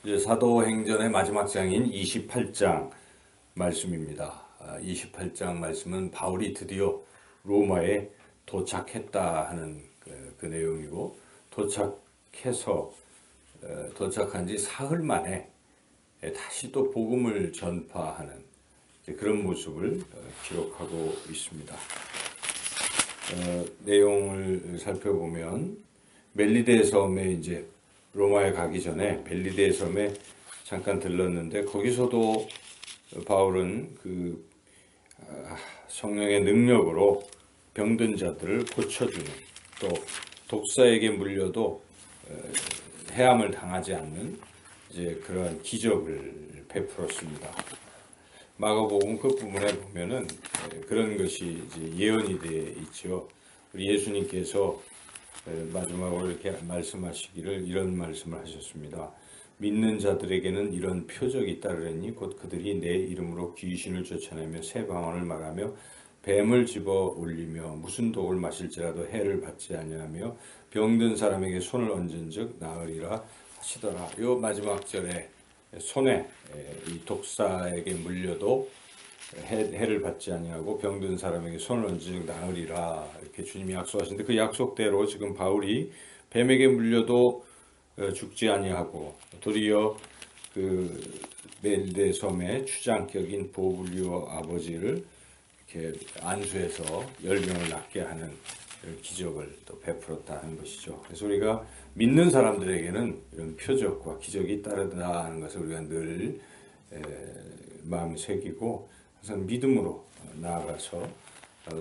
이제 사도행전의 마지막 장인 28장 말씀입니다. 28장 말씀은 바울이 드디어 로마에 도착했다 하는 그 내용이고, 도착한 지 사흘 만에 다시 또 복음을 전파하는 그런 모습을 기록하고 있습니다. 내용을 살펴보면 멜리데 섬에 이제 로마에 가기 전에 멜리데 섬에 잠깐 들렀는데, 거기서도 바울은 그 성령의 능력으로 병든 자들을 고쳐주는, 또 독사에게 물려도 해함을 당하지 않는 이제 그러한 기적을 베풀었습니다. 마가복음 그 부분에 보면은 그런 것이 이제 예언이 되어 있죠. 우리 예수님께서 마지막으로 이렇게 말씀하시기를 이런 말씀을 하셨습니다. 믿는 자들에게는 이런 표적이 따르리니 곧 그들이 내 이름으로 귀신을 쫓아내며 새 방언을 말하며 뱀을 집어 올리며 무슨 독을 마실지라도 해를 받지 아니하며 병든 사람에게 손을 얹은즉 나으리라 하시더라. 이 마지막 절에 손에 이 독사에게 물려도 해를 받지 아니하고 병든 사람에게 손을 얹은즉 나으리라, 이렇게 주님이 약속하시는데, 그 약속대로 지금 바울이 뱀에게 물려도 죽지 아니하고 도리어 그 멜리데 섬의 추장격인 보블리오 아버지를 이렇게 안수해서 열병을 낫게 하는 기적을 또 베풀었다 하는 것이죠. 그래서 우리가 믿는 사람들에게는 이런 표적과 기적이 따르다 하는 것을 우리가 늘 마음에 새기고 항상 믿음으로 나아가서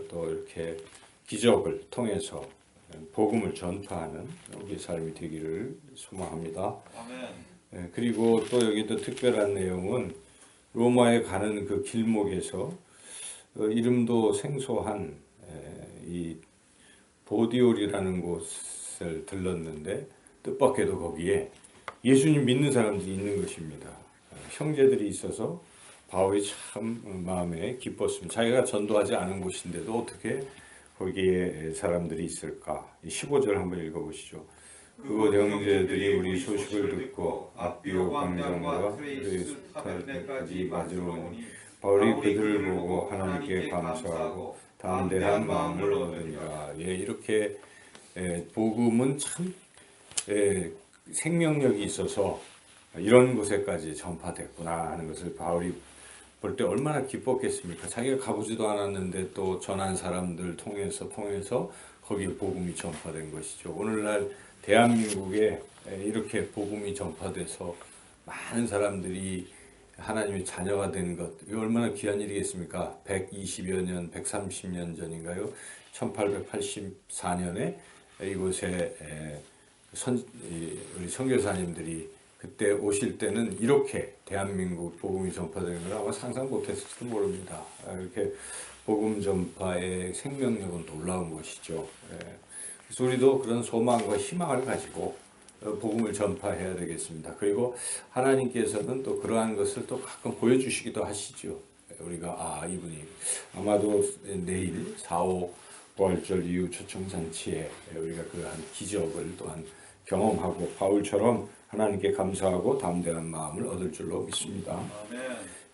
또 이렇게 기적을 통해서 복음을 전파하는 우리 삶이 되기를 소망합니다. 아멘. 그리고 또 여기도 특별한 내용은 로마에 가는 그 길목에서 이름도 생소한 이 보디올이라는 곳을 들렀는데, 뜻밖에도 거기에 예수님 믿는 사람들이 있는 것입니다. 형제들이 있어서 바울이 참 마음에 기뻤습니다. 자기가 전도하지 않은 곳인데도 어떻게 거기에 사람들이 있을까? 15절 한번 읽어보시죠. 그곳 형제들이 우리 소식을 듣고 압비오 광장과 크레스타까지 맞으러 오니 바울이 그들을 보고 하나님께 감사하고 담대한 마음을 얻으니라. 이렇게 복음은 참 생명력이 있어서 이런 곳에까지 전파됐구나 하는 것을 바울이 볼 때 얼마나 기뻤겠습니까? 자기가 가보지도 않았는데 또 전한 사람들 통해서 거기에 복음이 전파된 것이죠. 오늘날 대한민국에 이렇게 복음이 전파돼서 많은 사람들이 하나님의 자녀가 된 것, 이거 얼마나 귀한 일이겠습니까? 120여 년, 130년 전인가요? 1884년에 이곳에 우리 선교사님들이 그때 오실 때는 이렇게 대한민국 복음이 전파되는 걸 아마 상상 못했을지도 모릅니다. 이렇게 복음 전파의 생명력은 놀라운 것이죠. 그래서 우리도 그런 소망과 희망을 가지고 복음을 전파해야 되겠습니다. 그리고 하나님께서는 또 그러한 것을 또 가끔 보여주시기도 하시죠. 우리가 이분이 아마도 내일 4.5 부활절 이후 초청잔치에 우리가 그러한 기적을 또한 경험하고 바울처럼 하나님께 감사하고 담대한 마음을 얻을 줄로 믿습니다. 아멘.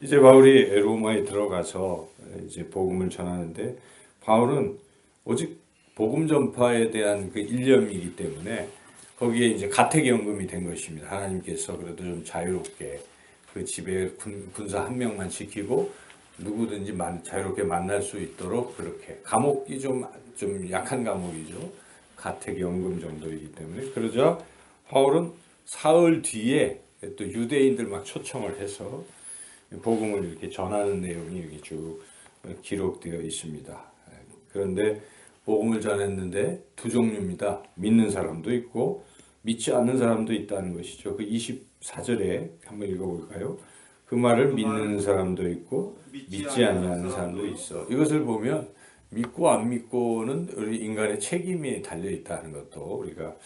이제 바울이 로마에 들어가서 이제 복음을 전하는데, 바울은 오직 복음 전파에 대한 그 일념이기 때문에 거기에 이제 가택연금이 된 것입니다. 하나님께서 그래도 좀 자유롭게 그 집에 군사 한 명만 지키고 누구든지 자유롭게 만날 수 있도록, 그렇게 감옥이 좀 약한 감옥이죠. 가택연금 정도이기 때문에. 그러자 바울은 사흘 뒤에 또 유대인들 막 초청을 해서 복음을 이렇게 전하는 내용이 여기 쭉 기록되어 있습니다. 그런데 복음을 전했는데 두 종류입니다. 믿는 사람도 있고 믿지 않는 사람도 있다는 것이죠. 그 24절에 한번 읽어볼까요? 그 말을 믿는 사람도 있고 믿지 아니하는 사람도 있어. 이것을 보면 믿고 안 믿고는 우리 인간의 책임이 달려 있다는 것도 우리가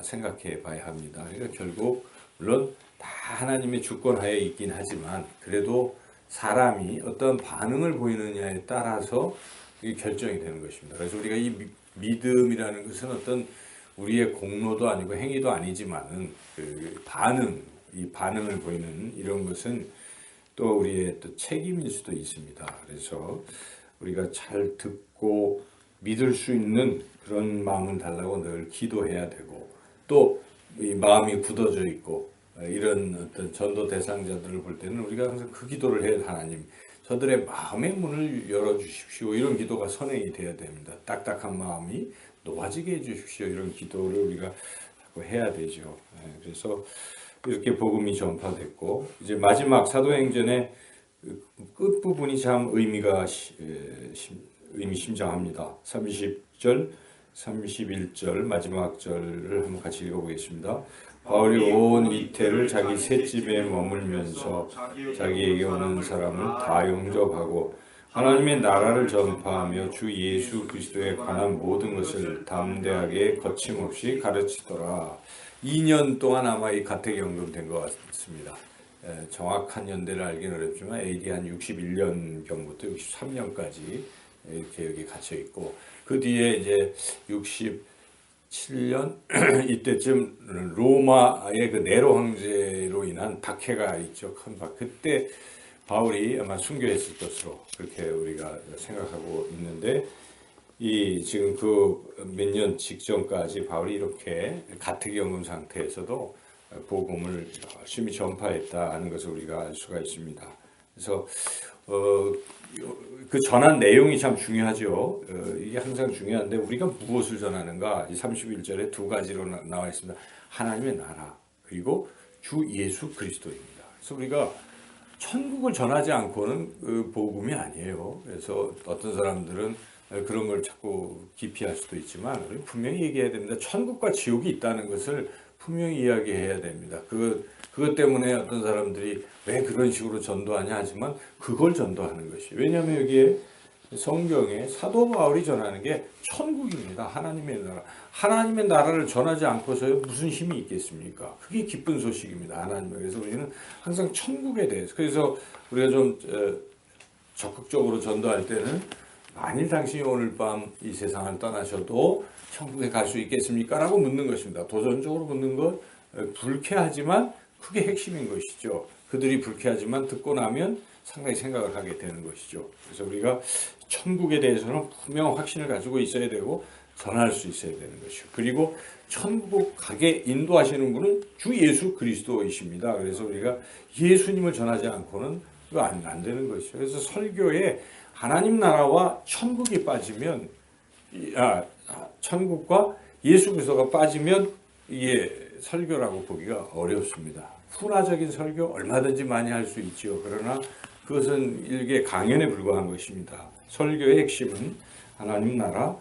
생각해 봐야 합니다. 그러니까 결국 물론 다 하나님의 주권하에 있긴 하지만 그래도 사람이 어떤 반응을 보이느냐에 따라서 이게 결정이 되는 것입니다. 그래서 우리가 이 믿음이라는 것은 어떤 우리의 공로도 아니고 행위도 아니지만은 그 반응, 이 반응을 보이는 이런 것은 또 우리의 또 책임일 수도 있습니다. 그래서 우리가 잘 듣고 믿을 수 있는 그런 마음을 달라고 늘 기도해야 되고, 또 이 마음이 굳어져 있고 이런 어떤 전도 대상자들을 볼 때는 우리가 항상 그 기도를 해야, 하나님 저들의 마음의 문을 열어주십시오. 이런 기도가 선행이 돼야 됩니다. 딱딱한 마음이 놓아지게 해주십시오. 이런 기도를 우리가 자꾸 해야 되죠. 그래서 이렇게 복음이 전파됐고, 이제 마지막 사도행전의 끝부분이 참 의미심장합니다. 30절, 31절 마지막 절을 한번 같이 읽어보겠습니다. 바울이 온 이태를 자기 셋집에 머물면서 자기에게 오는 사람을 다 영접하고 하나님의 나라를 전파하며 주 예수 그리스도에 관한 모든 것을 담대하게 거침없이 가르치더라. 2년 동안 아마 이 가택연금된 것 같습니다. 정확한 연대를 알기는 어렵지만 AD 한 61년경부터 63년까지 이렇게 여기 갇혀 있고, 그 뒤에 이제 67년 이때쯤 로마의 그 네로 황제로 인한 박해가 있죠. 큰 박해. 그때 바울이 아마 순교했을 것으로 그렇게 우리가 생각하고 있는데, 이 지금 그 몇 년 직전까지 바울이 이렇게 가택연금 상태에서도 복음을 열심히 전파했다는 것을 우리가 알 수가 있습니다. 그래서 그 전한 내용이 참 중요하죠. 이게 항상 중요한데 우리가 무엇을 전하는가? 이 31절에 두 가지로 나와 있습니다. 하나님의 나라 그리고 주 예수 그리스도입니다. 그래서 우리가 천국을 전하지 않고는 그 복음이 아니에요. 그래서 어떤 사람들은 그런 걸 자꾸 기피할 수도 있지만 우리 분명히 얘기해야 됩니다. 천국과 지옥이 있다는 것을 분명히 이야기해야 됩니다. 그것 때문에 어떤 사람들이 왜 그런 식으로 전도하냐 하지만 그걸 전도하는 것이. 왜냐하면 여기에 성경에 사도 바울이 전하는 게 천국입니다. 하나님의 나라. 하나님의 나라를 전하지 않고서 무슨 힘이 있겠습니까? 그게 기쁜 소식입니다. 하나님의. 그래서 우리는 항상 천국에 대해서. 그래서 우리가 좀 적극적으로 전도할 때는 만일 당신이 오늘 밤 이 세상을 떠나셔도 천국에 갈 수 있겠습니까? 라고 묻는 것입니다. 도전적으로 묻는 것, 불쾌하지만 그게 핵심인 것이죠. 그들이 불쾌하지만 듣고 나면 상당히 생각을 하게 되는 것이죠. 그래서 우리가 천국에 대해서는 분명 확신을 가지고 있어야 되고 전할 수 있어야 되는 것이죠. 그리고 천국 가게 인도하시는 분은 주 예수 그리스도이십니다. 그래서 우리가 예수님을 전하지 않고는 그거 안 되는 것이죠. 그래서 설교에 하나님 나라와 천국이 빠지면, 천국과 예수 그리스도가 빠지면 이게 설교라고 보기가 어렵습니다. 훈화적인 설교 얼마든지 많이 할 수 있지요. 그러나 그것은 일개 강연에 불과한 것입니다. 설교의 핵심은 하나님 나라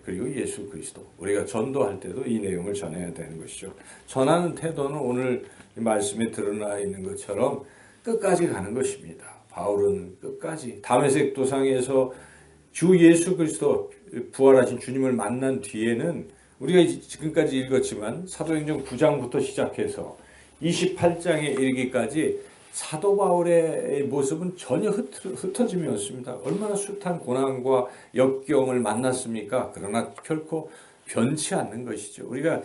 그리고 예수 그리스도. 우리가 전도할 때도 이 내용을 전해야 되는 것이죠. 전하는 태도는 오늘 이 말씀에 드러나 있는 것처럼 끝까지 가는 것입니다. 바울은 끝까지 다메섹 도상에서 주 예수 그리스도 부활하신 주님을 만난 뒤에는 우리가 지금까지 읽었지만 사도행전 9장부터 시작해서 28장에 이르기까지 사도 바울의 모습은 전혀 흩어짐이 없습니다. 얼마나 숱한 고난과 역경을 만났습니까? 그러나 결코 변치 않는 것이죠. 우리가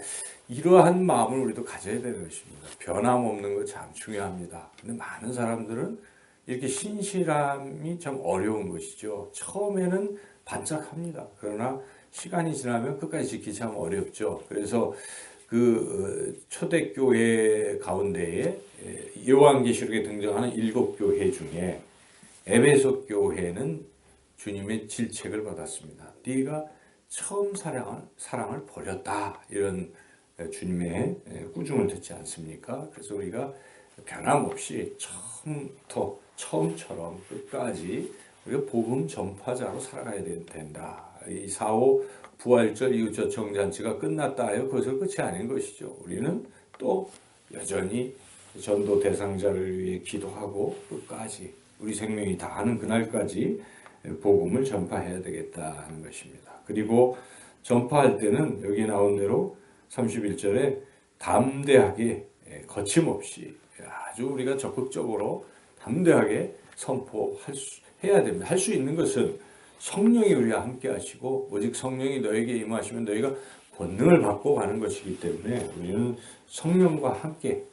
이러한 마음을 우리도 가져야 되는 것입니다. 변함없는 것 참 중요합니다. 근데 많은 사람들은 이렇게 신실함이 참 어려운 것이죠. 처음에는 반짝합니다. 그러나 시간이 지나면 끝까지 지키기 참 어렵죠. 그래서 그 초대교회 가운데에 요한계시록에 등장하는 7교회 중에 에베소 교회는 주님의 질책을 받았습니다. 네가 처음 사랑을 버렸다. 이런 주님의 꾸중을 듣지 않습니까? 그래서 우리가 변함없이 처음처럼 끝까지 우리가 복음 전파자로 살아가야 된다. 이 4.5 부활절 이웃절 정잔치가 끝났다 하여 그것을 끝이 아닌 것이죠. 우리는 또 여전히 전도 대상자를 위해 기도하고 끝까지 우리 생명이 다하는 그날까지 복음을 전파해야 되겠다는 것입니다. 그리고 전파할 때는 여기 나온 대로 31절에 담대하게 거침없이 아주 우리가 적극적으로 담대하게 해야 됩니다. 할 수 있는 것은 성령이 우리와 함께 하시고 오직 성령이 너에게 임하시면 너희가 권능을 받고 가는 것이기 때문에 우리는 성령과 함께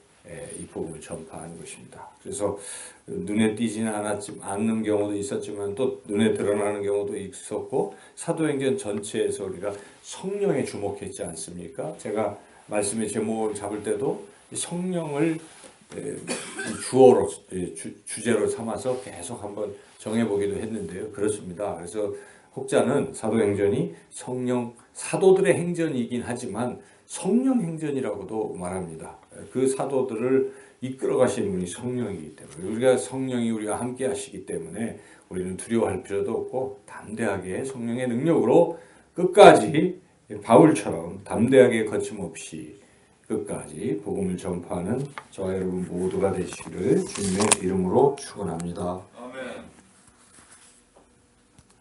이 복음을 전파하는 것입니다. 그래서 눈에 띄지는 않는 경우도 있었지만 또 눈에 드러나는 경우도 있었고 사도행전 전체에서 우리가 성령에 주목했지 않습니까? 제가 말씀의 제목을 잡을 때도 성령을 주어로 주제로 삼아서 계속 한번 정해보기도 했는데요. 그렇습니다. 그래서 혹자는 사도행전이 사도들의 행전이긴 하지만 성령 행전이라고도 말합니다. 그 사도들을 이끌어 가시는 분이 성령이기 때문에 성령이 우리가 함께 하시기 때문에 우리는 두려워할 필요도 없고 담대하게 성령의 능력으로 끝까지 바울처럼 담대하게 거침없이 끝까지 복음을 전파하는 저와 여러분 모두가 되시기를 주님의 이름으로 축원합니다.